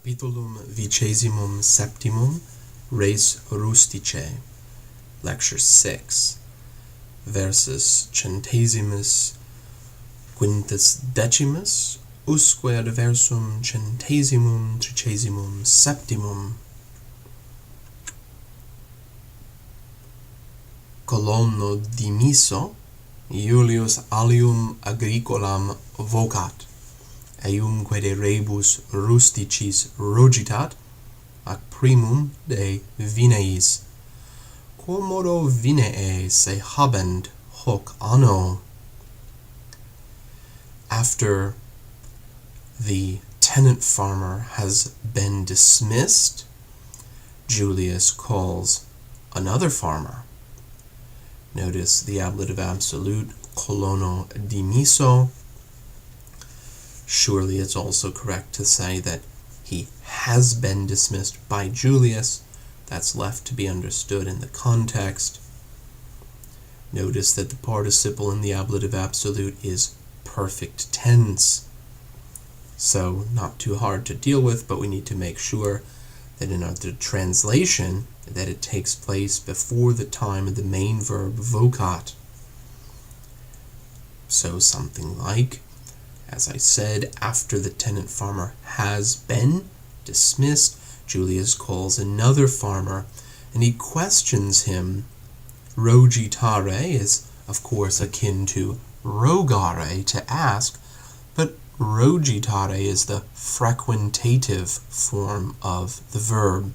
Capitulum XXVII, Res Rusticae, Lecture 6, versus centesimus quintus decimus, usque adversum centesimum tricesimum septimum. Colono dimiso, Iulius alium agricolam vocat, eumque de rebus rusticis rogitat, ac primum de vineis. Quomodo vinee se habent hoc anno? After the tenant farmer has been dismissed, Julius calls another farmer. Notice the ablative absolute, colono dimiso. Surely it's also correct to say that he has been dismissed by Julius. That's left to be understood in the context. Notice that the participle in the ablative absolute is perfect tense. So not too hard to deal with, but we need to make sure that in our translation that it takes place before the time of the main verb vocat. So something like, as I said, after the tenant farmer has been dismissed, Julius calls another farmer and he questions him. Rogitare is, of course, akin to rogare, to ask, but rogitare is the frequentative form of the verb.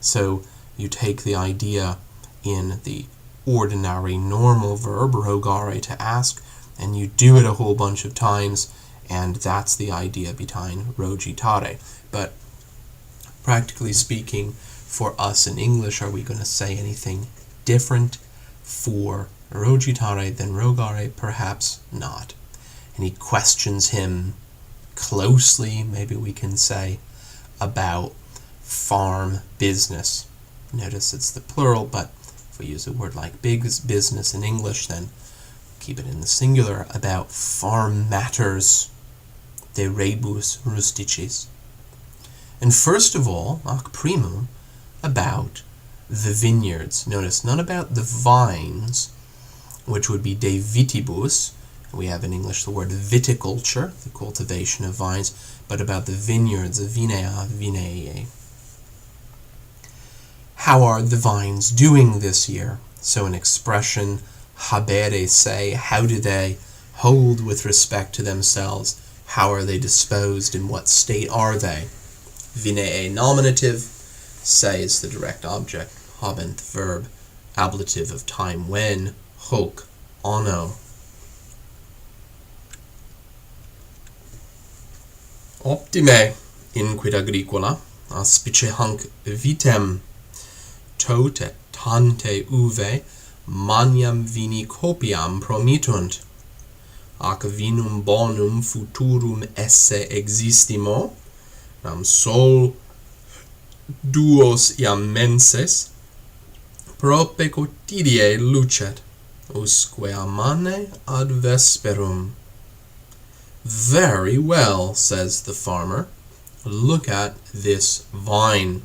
So you take the idea in the ordinary normal verb, rogare, to ask, and you do it a whole bunch of times, and that's the idea behind rogitare. But practically speaking, for us in English, are we going to say anything different for rogitare than rogare? Perhaps not. And he questions him closely, maybe we can say, about farm business. Notice it's the plural, but if we use a word like big business in English, then keep it in the singular, about farm matters, de rebus rusticis. And first of all, ac primum, about the vineyards. Notice, not about the vines, which would be de vitibus. We have in English the word viticulture, the cultivation of vines, but about the vineyards, vinea, vinee. How are the vines doing this year? So an expression, habere, say, how do they hold with respect to themselves? How are they disposed? In what state are they? Vinee nominative, say is the direct object, habent verb, ablative of time when, hoc, anno. Optime, inquid agricola, aspice hanc vitem, tot et tante uve, maniam vini copiam promittunt, ac vinum bonum futurum esse existimo, nam sol duos iam menses, prope quotidie lucet, usque amane ad vesperum. Very well, says the farmer. Look at this vine.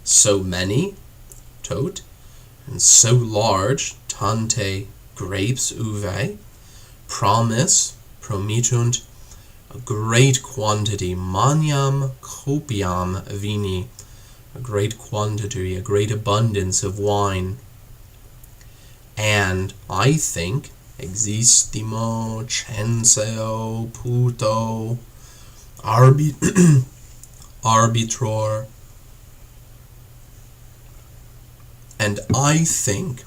So many, tot, and so large, tante, grapes, uve, promise, promittunt, a great quantity, maniam copiam vini, a great quantity, a great abundance of wine. And I think, existimo, censeo, puto, arbitror, and I think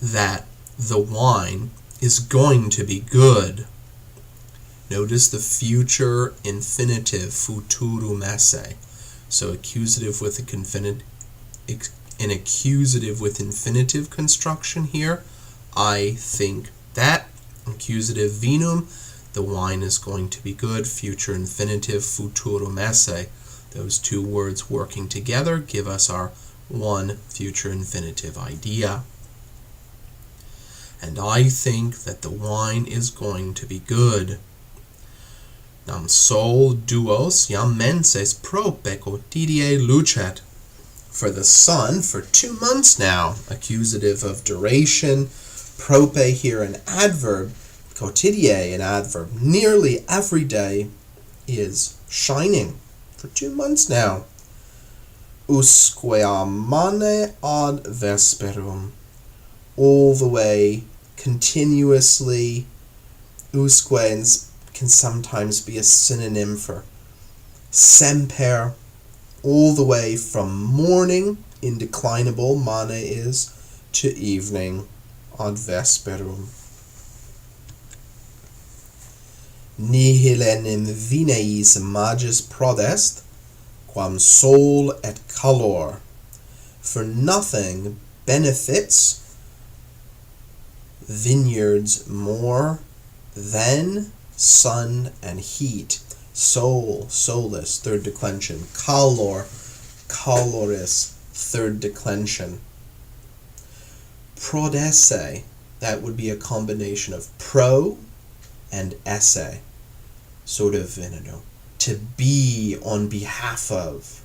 that the wine is going to be good. Notice the future infinitive, futurum esse. So accusative with an accusative with infinitive construction here. I think that. Accusative vinum, the wine is going to be good. Future infinitive, futurum esse. Those two words working together give us our one future infinitive idea. And I think that the wine is going to be good. Nam sol duos jam menses prope quotidie lucet. For the sun, for 2 months now, accusative of duration, prope here an adverb, quotidie an adverb, nearly every day is shining. For 2 months now. Usque mane ad vesperum, all the way, continuously. Usque can sometimes be a synonym for semper, all the way from morning, indeclinable, mane is, to evening, ad vesperum. Nihil enim vineis magis prodest, quam sol et calor. For nothing benefits vineyards more than sun and heat. Sol, solus, third declension. Calor, caloris, third declension. Prodesse, that would be a combination of pro and esse. Sort of, to be on behalf of,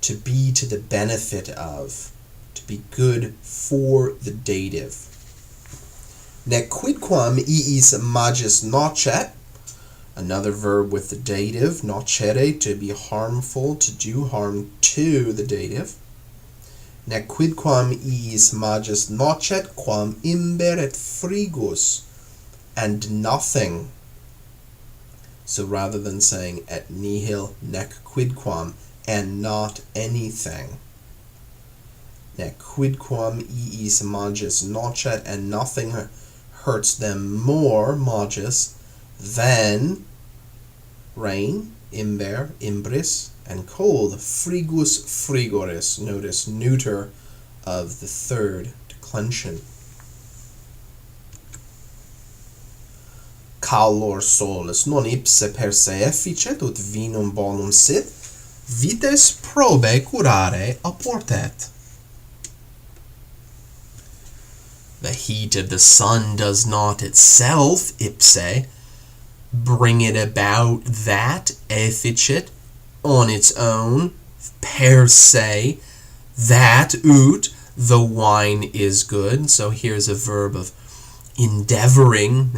to be to the benefit of, to be good for the dative. Nequidquam iis magis nocet, another verb with the dative, nocere, to be harmful, to do harm to the dative. Nequidquam iis magis nocet, quam imber et frigus, and nothing. So rather than saying et nihil nec quidquam, and not anything. Nec quidquam iis magis nocet, and nothing hurts them more, magis, than rain, imber, imbris, and cold, frigus, frigoris. Notice neuter of the third declension. Calor solus non ipse per se efficet ut vinum bonum sit, vites probe curare apportet. The heat of the sun does not itself, ipse, bring it about that, efficit, on its own, per se, that ut, the wine is good. So here's a verb of endeavoring,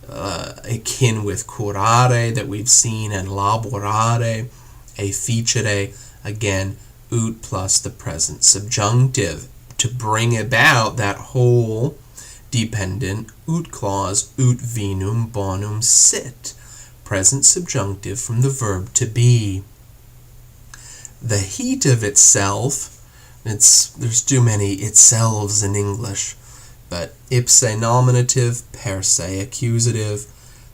akin with curare that we've seen, and laborare, efficere, again, ut plus the present subjunctive, to bring about that whole dependent ut clause, ut vinum bonum sit, present subjunctive from the verb to be. The heat of itself, there's too many itselves in English, but ipse nominative, per se accusative.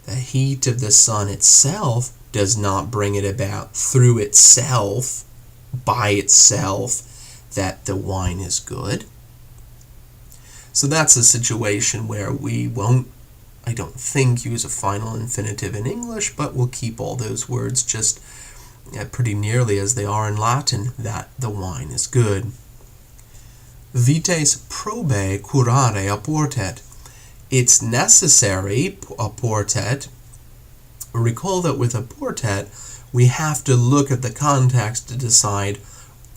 The heat of the sun itself does not bring it about through itself, by itself, that the wine is good. So that's a situation where we won't, I don't think, use a final infinitive in English, but we'll keep all those words just pretty nearly as they are in Latin, that the wine is good. Vites probe curare apportet. It's necessary, apportet. Recall that with apportet, we have to look at the context to decide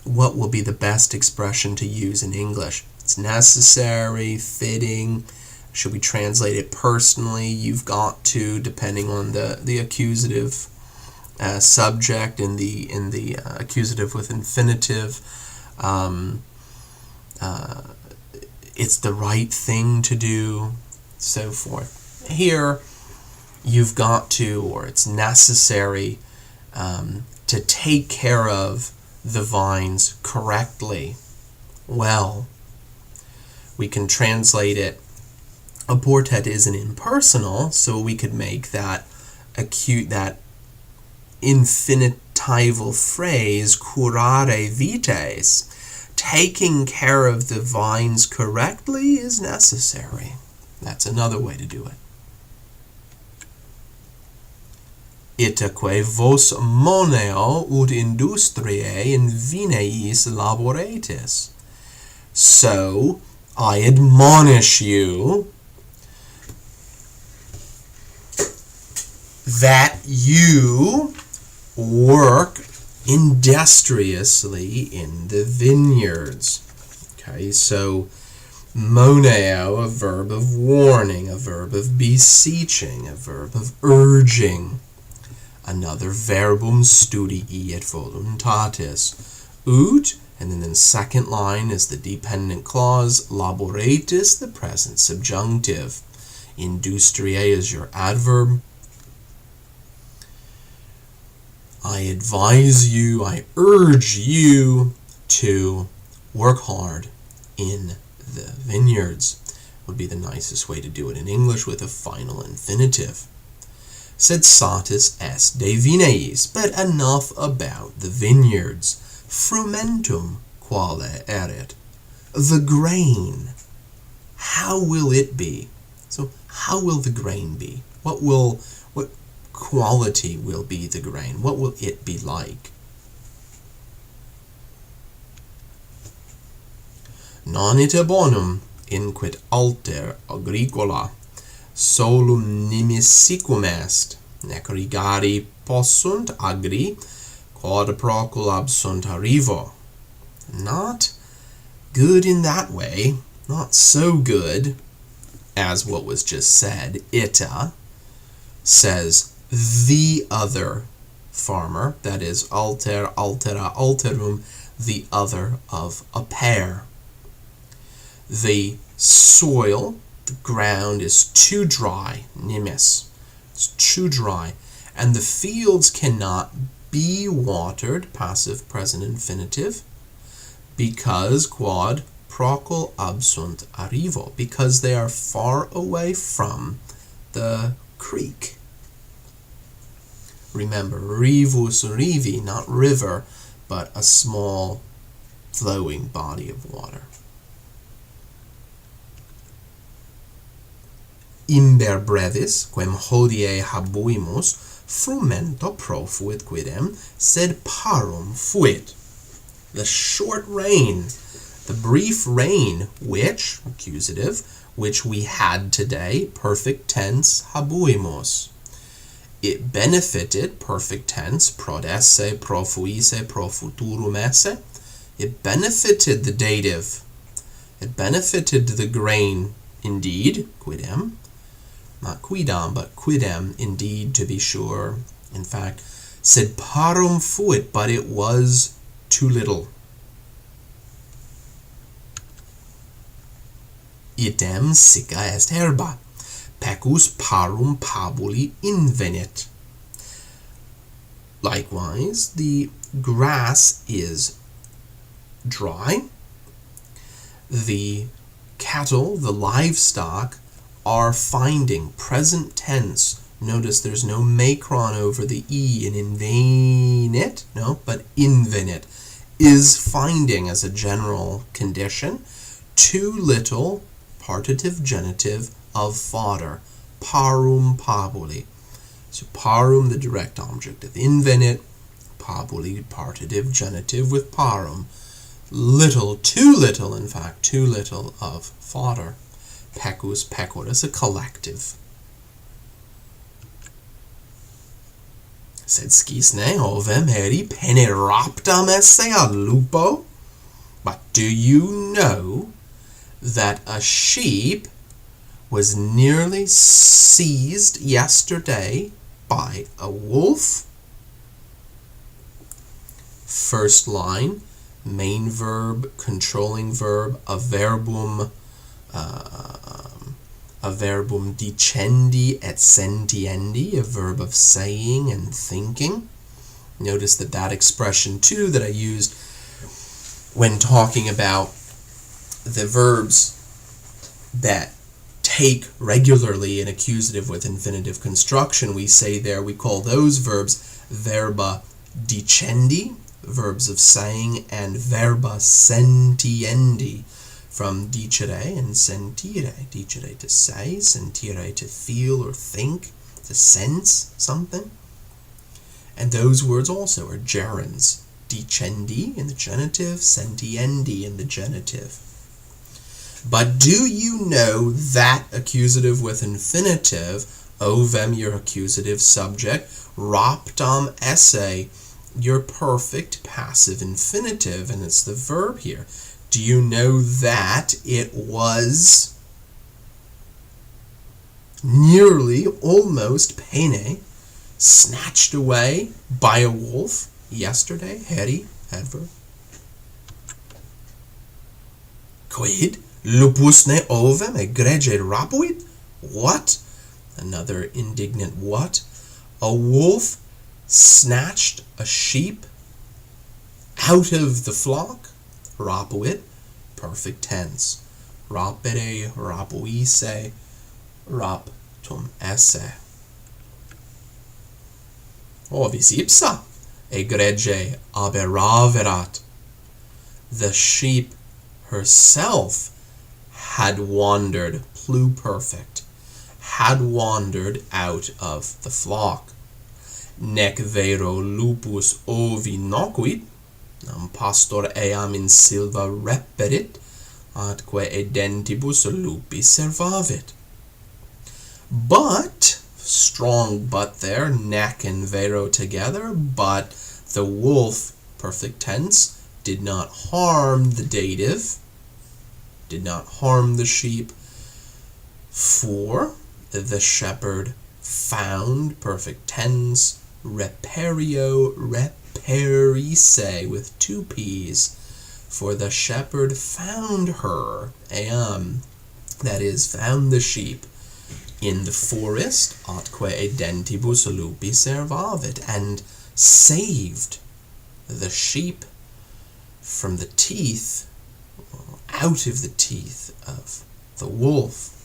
what will be the best expression to use in English. It's necessary, fitting. Should we translate it personally? You've got to, depending on the accusative subject in the accusative with infinitive. It's the right thing to do, so forth. Here, you've got to, or it's necessary to take care of the vines correctly. Well, we can translate it. Apportet is an impersonal, so we could make that that infinitival phrase curare vites. Taking care of the vines correctly is necessary. That's another way to do it. Itaque vos moneo ut industriae in vineis laboratis. So I admonish you that you work industriously in the vineyards. Okay, so moneo, a verb of warning, a verb of beseeching, a verb of urging. Another verbum studii et voluntatis. Ut, and then the second line is the dependent clause, laboratis, the present subjunctive. Industriae is your adverb. I advise you, I urge you to work hard in the vineyards. Would be the nicest way to do it in English with a final infinitive. Sed satis est de vineis, but enough about the vineyards. Frumentum quale erit. The grain, how will it be? So how will the grain be? What quality will be the grain? What will it be like? Non ite bonum inquit alter agricola solum nimissicum est, nec rigari possunt agri, quod procul absunt arrivo. Not good in that way, not so good as what was just said. Ita says the other farmer, that is alter, altera, alterum, the other of a pair. The soil, the ground is too dry, nimis, it's too dry, and the fields cannot be watered, passive present infinitive, because quod procul absunt arrivo, because they are far away from the creek. Remember, rivus rivi, not river, but a small flowing body of water. Imber brevis, quem hodie habuimus, frumento profuit quidem, sed parum fuit. The short rain, the brief rain, which, accusative, which we had today, perfect tense, habuimus. It benefited, perfect tense, prodesse, profuisse, profuturum esse. It benefited the dative. It benefited the grain, indeed, quidem. Not quidam, but quidem, indeed, to be sure. In fact, sed parum fuit, but it was too little. Idem sicca est herba, pecus parum pabuli invenit. Likewise, the grass is dry. The cattle, the livestock, are finding, present tense. Notice there's no macron over the E in invenit, no, but invenit, is finding as a general condition too little, partitive genitive, of fodder, parum pabuli. So parum, the direct object of invenit, pabuli, partitive genitive with parum. Little, too little, in fact, too little of fodder. Pecus, pecoris, a collective. Sed scisne ovem heri peneraptam esse ad lupo. But do you know that a sheep was nearly seized yesterday by a wolf? First line, main verb, controlling verb, a verbum dicendi et sentiendi, a verb of saying and thinking. Notice that expression too that I used when talking about the verbs that take regularly an accusative with infinitive construction. We say there, we call those verbs verba dicendi, verbs of saying, and verba sentiendi, from dicere and sentire. Dicere to say, sentire to feel or think, to sense something. And those words also are gerunds. Dicendi in the genitive, sentiendi in the genitive. But do you know that accusative with infinitive Ovem, your accusative subject. Raptam, esse, your perfect passive infinitive, and it's the verb here. Do you know that it was nearly, almost, pene, snatched away by a wolf yesterday? Heri, adverb. Quid? Lupus ne ovem egregie rapuit? What? Another indignant what? A wolf snatched a sheep out of the flock? Rapuit, perfect tense. Rapere, rapuisse, raptum esse. Ovis ipsa, egregie aberaverat. The sheep herself had wandered, pluperfect, had wandered out of the flock. Nec vero lupus ovi noquit, nam pastor eam in silva reperit, atque edentibus lupi servavit. But, strong but there, nec and vero together, but the wolf, perfect tense, did not harm the dative, did not harm the sheep, for the shepherd found, perfect tense, reperio, reperise, with two P's, for the shepherd found her, that is, found the sheep, in the forest, atque edentibus lupi servavit, and saved the sheep from the teeth, out of the teeth of the wolf.